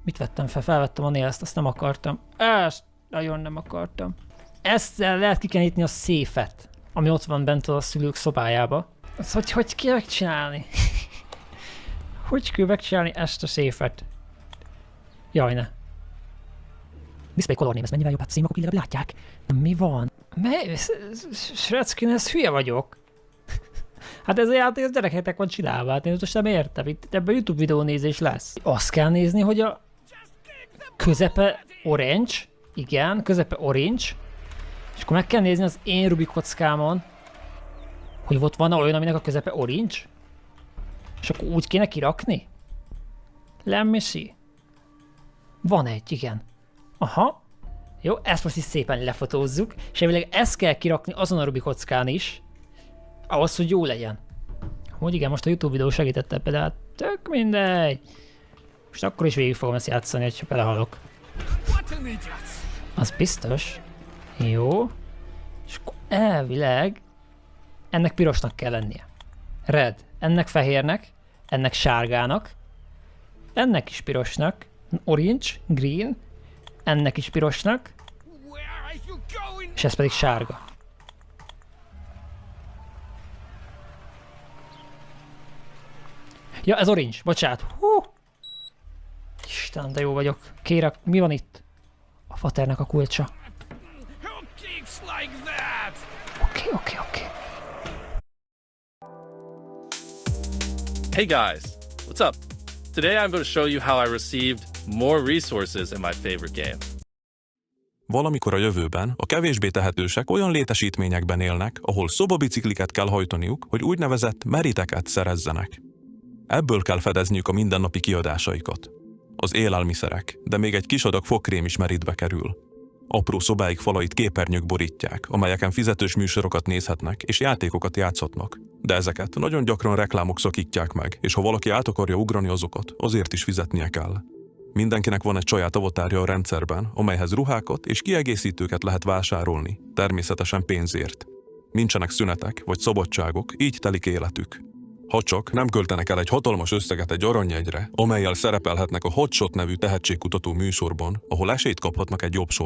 Mit vettem fel? Felvettem a Nails-t, azt nem akartam. Ezt nagyon nem akartam. Ezt lehet kikenítni a széfet, ami ott van bent a szülők szobájába. Azt hogy kell megcsinálni? Hogy kell megcsinálni ezt a széfet? Jaj, ne. Display color name, ez mennyivel jobb? Hát színvakok legalább látják. De mi van? Sreckin, ez hülye vagyok. Hát ez a játék az gyerekeknek van csinálva, hát én most nem értem. Itt ebben YouTube videó nézés lesz. Azt kell nézni, hogy a közepe orange, igen, közepe orange, és akkor meg kell nézni az én Rubik kockámon, hogy ott van olyan, aminek a közepe orange, és akkor úgy kéne kirakni? Let me see. Van egy, igen. Aha. Jó, ezt most is szépen lefotózzuk, és elvileg ezt kell kirakni azon a Rubik kockán is, ahhoz, hogy jó legyen. Hogy igen, most a YouTube videó segített ebbe, de hát tök mindegy. Most akkor is végig fogom ezt játszani, hogyha belehalok. Az biztos. Jó. És akkor elvileg ennek pirosnak kell lennie. Red. Ennek fehérnek, ennek sárgának, ennek is pirosnak, orange, green, ennek is pirosnak, és ez pedig sárga. Ja, ez orange, bocsánat. Hú! Isten, de jó vagyok. Kérek, mi van itt? A faternek a kulcsa. Oké. Hey guys, what's up? Today I'm going to show you how I received more resources in my favorite game. Valamikor a jövőben a kevésbé tehetősek olyan létesítményekben élnek, ahol szobabicikliket kell hajtaniuk, hogy úgynevezett meriteket szerezzenek. Ebből kell fedezniük a mindennapi kiadásaikat. Az élelmiszerek, de még egy kis adag fogkrém is meritbe kerül. Apró szobáik falait képernyők borítják, amelyeken fizetős műsorokat nézhetnek és játékokat játszhatnak. De ezeket nagyon gyakran reklámok szakítják meg, és ha valaki át akarja ugrani azokat, azért is fizetnie kell. Mindenkinek van egy saját avatárja a rendszerben, amelyhez ruhákat és kiegészítőket lehet vásárolni, természetesen pénzért. Nincsenek szünetek vagy szabadságok, így telik életük. Ha csak nem költenek el egy hatalmas összeget egy aranyjegyre, amellyel szerepelhetnek a Hotshot nevű tehetségkutató műsorban, ahol esélyt kaphatnak egy jobb sorsra.